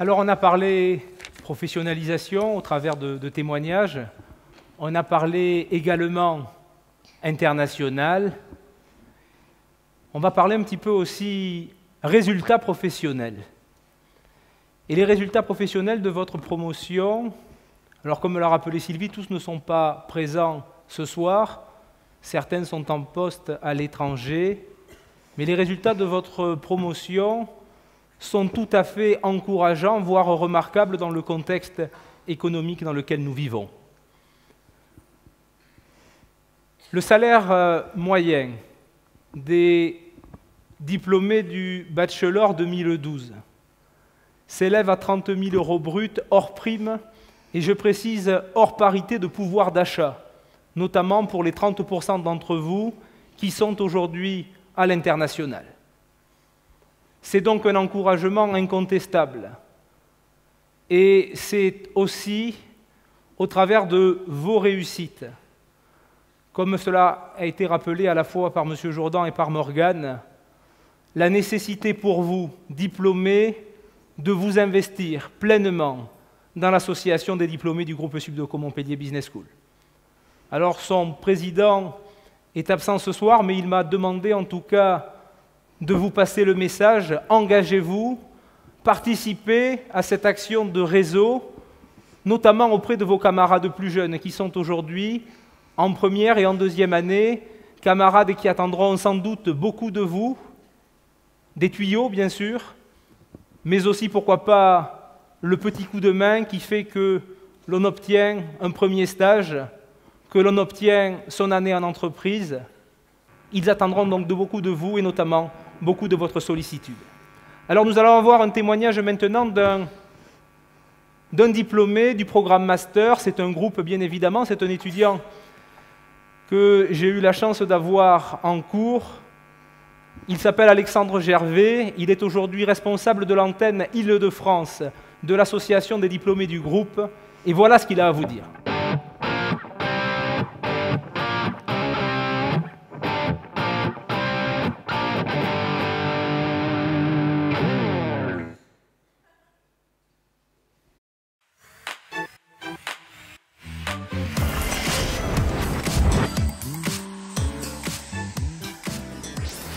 Alors on a parlé professionnalisation au travers de témoignages, on a parlé également international, on va parler un petit peu aussi résultats professionnels. Et les résultats professionnels de votre promotion, alors comme l'a rappelé Sylvie, tous ne sont pas présents ce soir, certaines sont en poste à l'étranger, mais les résultats de votre promotion sont tout à fait encourageants, voire remarquables dans le contexte économique dans lequel nous vivons. Le salaire moyen des diplômés du bachelor 2012 s'élève à 30 000 € bruts hors prime et je précise hors parité de pouvoir d'achat, notamment pour les 30% d'entre vous qui sont aujourd'hui à l'international. C'est donc un encouragement incontestable. Et c'est aussi au travers de vos réussites, comme cela a été rappelé à la fois par M. Jourdan et par Morgane, la nécessité pour vous, diplômés, de vous investir pleinement dans l'association des diplômés du groupe Subdeco Montpellier Business School. Alors son président est absent ce soir, mais il m'a demandé en tout cas de vous passer le message, engagez-vous, participez à cette action de réseau, notamment auprès de vos camarades plus jeunes qui sont aujourd'hui en première et en deuxième année, camarades qui attendront sans doute beaucoup de vous, des tuyaux bien sûr, mais aussi pourquoi pas le petit coup de main qui fait que l'on obtient un premier stage, que l'on obtient son année en entreprise. Ils attendront donc de beaucoup de vous et notamment beaucoup de votre sollicitude. Alors nous allons avoir un témoignage maintenant d'un diplômé du programme Master. C'est un groupe bien évidemment, c'est un étudiant que j'ai eu la chance d'avoir en cours. Il s'appelle Alexandre Gervais, il est aujourd'hui responsable de l'antenne Île-de-France de l'association des diplômés du groupe, et voilà ce qu'il a à vous dire.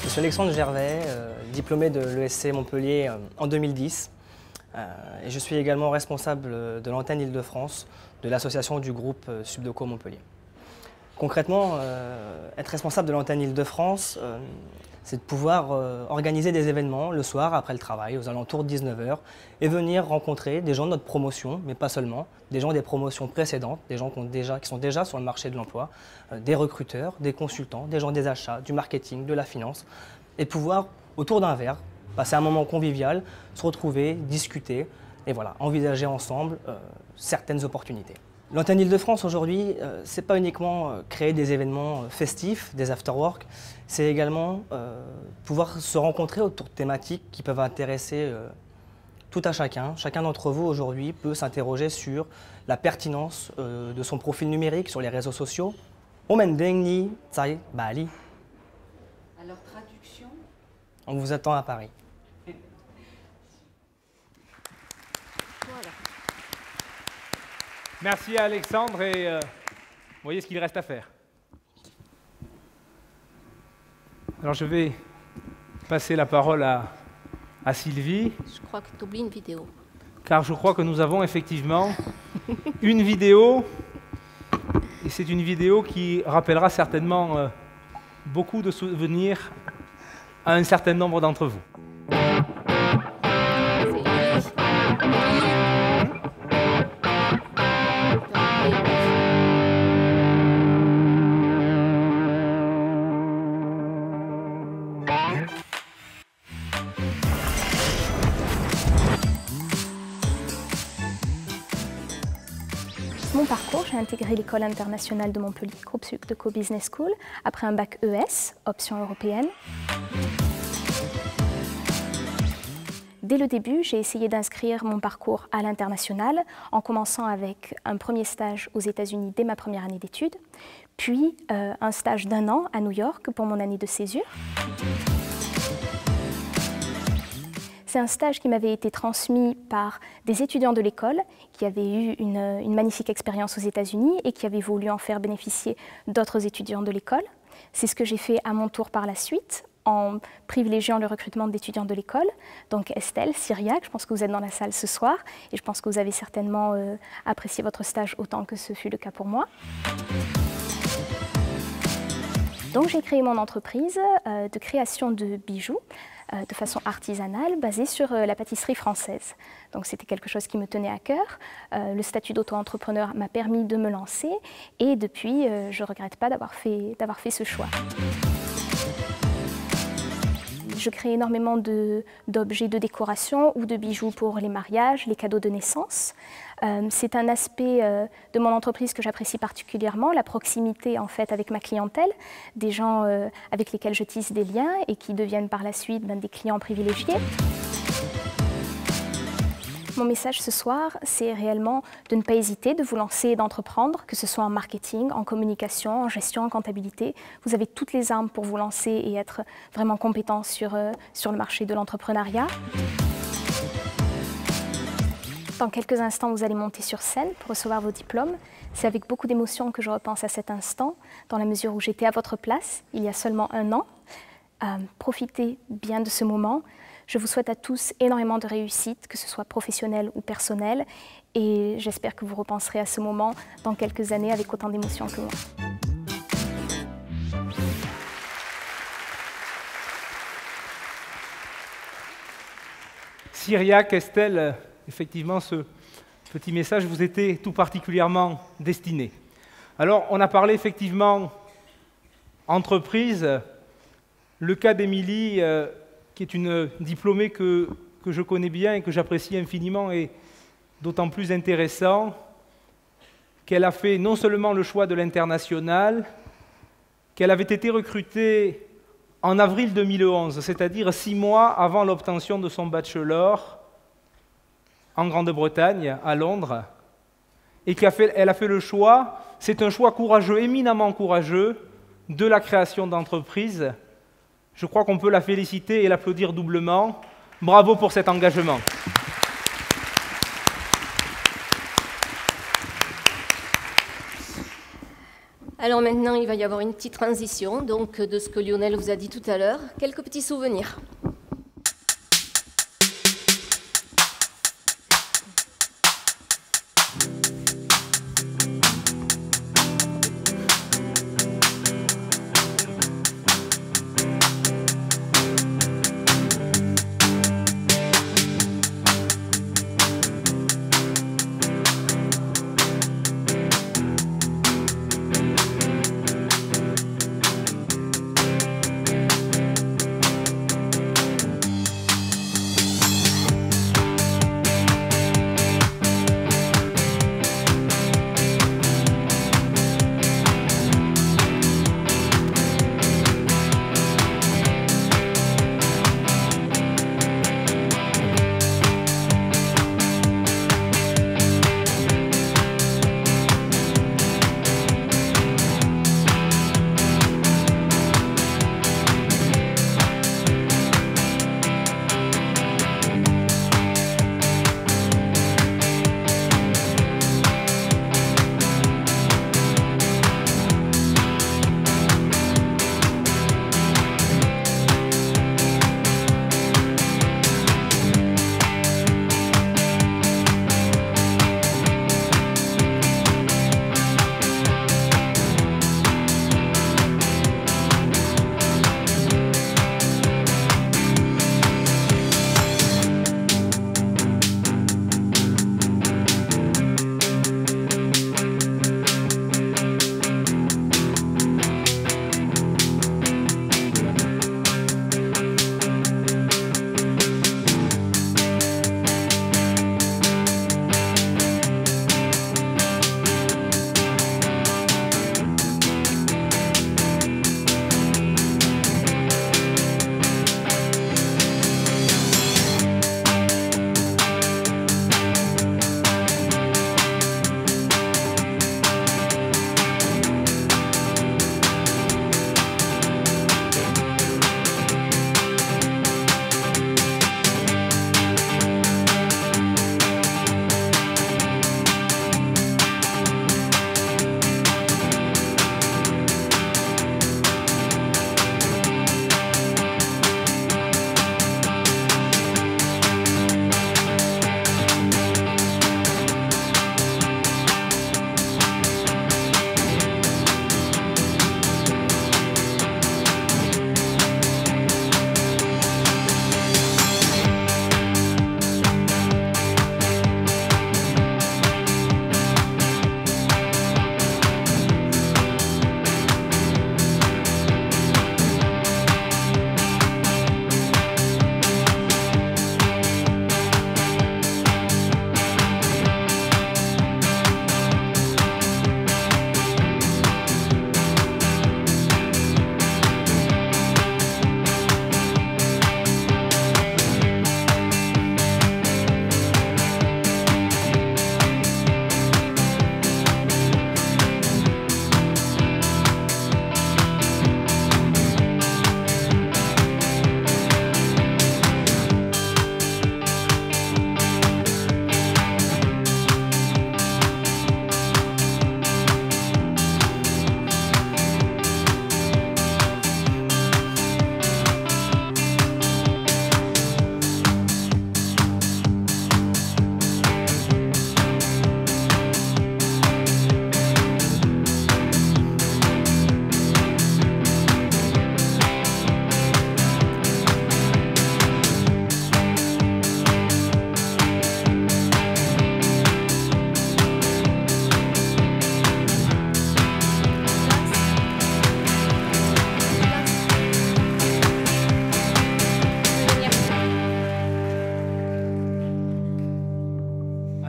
Je suis Alexandre Gervais, diplômé de l'ESC Montpellier en 2010. Et je suis également responsable de l'antenne Île-de-France de l'association du groupe Subdeco Montpellier. Concrètement, être responsable de l'antenne Île-de-France, c'est de pouvoir organiser des événements le soir après le travail, aux alentours de 19 h, et venir rencontrer des gens de notre promotion, mais pas seulement, des gens des promotions précédentes, des gens qui sont déjà sur le marché de l'emploi, des recruteurs, des consultants, des gens des achats, du marketing, de la finance, et de pouvoir, autour d'un verre, passer un moment convivial, se retrouver, discuter, et voilà, envisager ensemble certaines opportunités. L'antenne Île-de-France aujourd'hui, c'est pas uniquement créer des événements festifs, des after-work, c'est également pouvoir se rencontrer autour de thématiques qui peuvent intéresser tout à chacun. Chacun d'entre vous aujourd'hui peut s'interroger sur la pertinence de son profil numérique sur les réseaux sociaux. Omendengni Tsai Bali. Alors traduction? On vous attend à Paris. Voilà. Merci à Alexandre et vous voyez ce qu'il reste à faire. Alors je vais passer la parole à Sylvie. Je crois que tu oublies une vidéo. Car je crois que nous avons effectivement une vidéo, et c'est une vidéo qui rappellera certainement beaucoup de souvenirs à un certain nombre d'entre vous. Mon parcours, j'ai intégré l'école internationale de Montpellier, groupe Subdeco Business School, après un bac ES, option européenne. Dès le début, j'ai essayé d'inscrire mon parcours à l'international en commençant avec un premier stage aux États-Unis dès ma première année d'études, puis un stage d'1 an à New York pour mon année de césure. C'est un stage qui m'avait été transmis par des étudiants de l'école qui avaient eu une magnifique expérience aux États-Unis et qui avaient voulu en faire bénéficier d'autres étudiants de l'école. C'est ce que j'ai fait à mon tour par la suite, en privilégiant le recrutement d'étudiants de l'école. Donc Estelle, Cyriaque, je pense que vous êtes dans la salle ce soir et je pense que vous avez certainement apprécié votre stage autant que ce fut le cas pour moi. Donc j'ai créé mon entreprise de création de bijoux de façon artisanale basée sur la pâtisserie française. Donc c'était quelque chose qui me tenait à cœur. Le statut d'auto-entrepreneur m'a permis de me lancer et depuis je ne regrette pas d'avoir fait ce choix. Je crée énormément d'objets de décoration ou de bijoux pour les mariages, les cadeaux de naissance. C'est un aspect de mon entreprise que j'apprécie particulièrement, la proximité en fait avec ma clientèle, des gens avec lesquels je tisse des liens et qui deviennent par la suite des clients privilégiés. Mon message ce soir, c'est réellement de ne pas hésiter, de vous lancer et d'entreprendre, que ce soit en marketing, en communication, en gestion, en comptabilité. Vous avez toutes les armes pour vous lancer et être vraiment compétent sur le marché de l'entrepreneuriat. Dans quelques instants, vous allez monter sur scène pour recevoir vos diplômes. C'est avec beaucoup d'émotion que je repense à cet instant, dans la mesure où j'étais à votre place il y a seulement 1 an. Profitez bien de ce moment. Je vous souhaite à tous énormément de réussite, que ce soit professionnelle ou personnelle, et j'espère que vous repenserez à ce moment dans quelques années avec autant d'émotion que moi. Cyriaque, Estelle, effectivement, ce petit message vous était tout particulièrement destiné. Alors, on a parlé effectivement entreprise. Le cas d'Émilie, qui est une diplômée que je connais bien et que j'apprécie infiniment, est d'autant plus intéressant qu'elle a fait non seulement le choix de l'international, qu'elle avait été recrutée en avril 2011, c'est-à-dire 6 mois avant l'obtention de son bachelor en Grande-Bretagne, à Londres, et qu'elle a fait le choix, c'est un choix courageux, éminemment courageux, de la création d'entreprise. Je crois qu'on peut la féliciter et l'applaudir doublement. Bravo pour cet engagement. Alors maintenant, il va y avoir une petite transition donc, de ce que Lionel vous a dit tout à l'heure. Quelques petits souvenirs.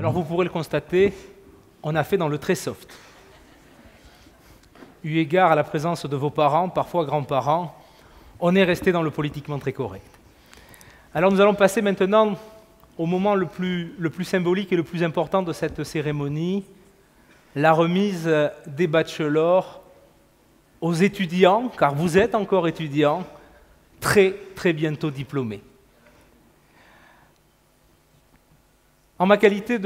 Alors vous pourrez le constater, on a fait dans le très soft. Eu égard à la présence de vos parents, parfois grands-parents, on est resté dans le politiquement très correct. Alors nous allons passer maintenant au moment le plus symbolique et le plus important de cette cérémonie, la remise des bachelors aux étudiants, car vous êtes encore étudiants, très très bientôt diplômés. En ma qualité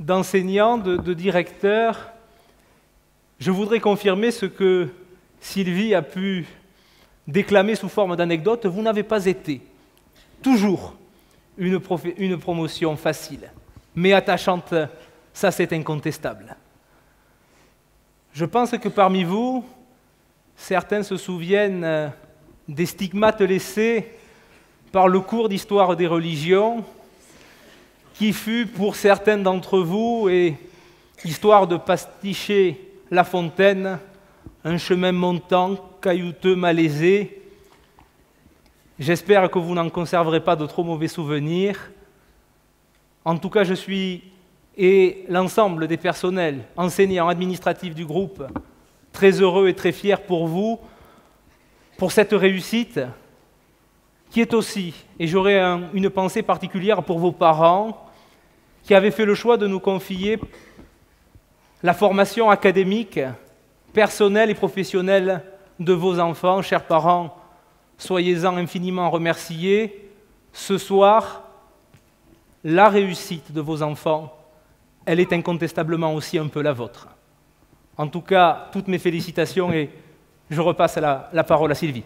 d'enseignant, de directeur, je voudrais confirmer ce que Sylvie a pu déclamer sous forme d'anecdote. Vous n'avez pas été toujours une promotion facile, mais attachante, ça c'est incontestable. Je pense que parmi vous, certains se souviennent des stigmates laissés par le cours d'histoire des religions, qui fut pour certains d'entre vous, et histoire de pasticher La Fontaine, un chemin montant, caillouteux, malaisé. J'espère que vous n'en conserverez pas de trop mauvais souvenirs. En tout cas, je suis, et l'ensemble des personnels, enseignants, administratifs du groupe, très heureux et très fiers pour vous, pour cette réussite, qui est aussi, et j'aurai une pensée particulière pour vos parents, qui avaient fait le choix de nous confier la formation académique, personnelle et professionnelle de vos enfants. Chers parents, soyez-en infiniment remerciés. Ce soir, la réussite de vos enfants, elle est incontestablement aussi un peu la vôtre. En tout cas, toutes mes félicitations et je repasse la parole à Sylvie.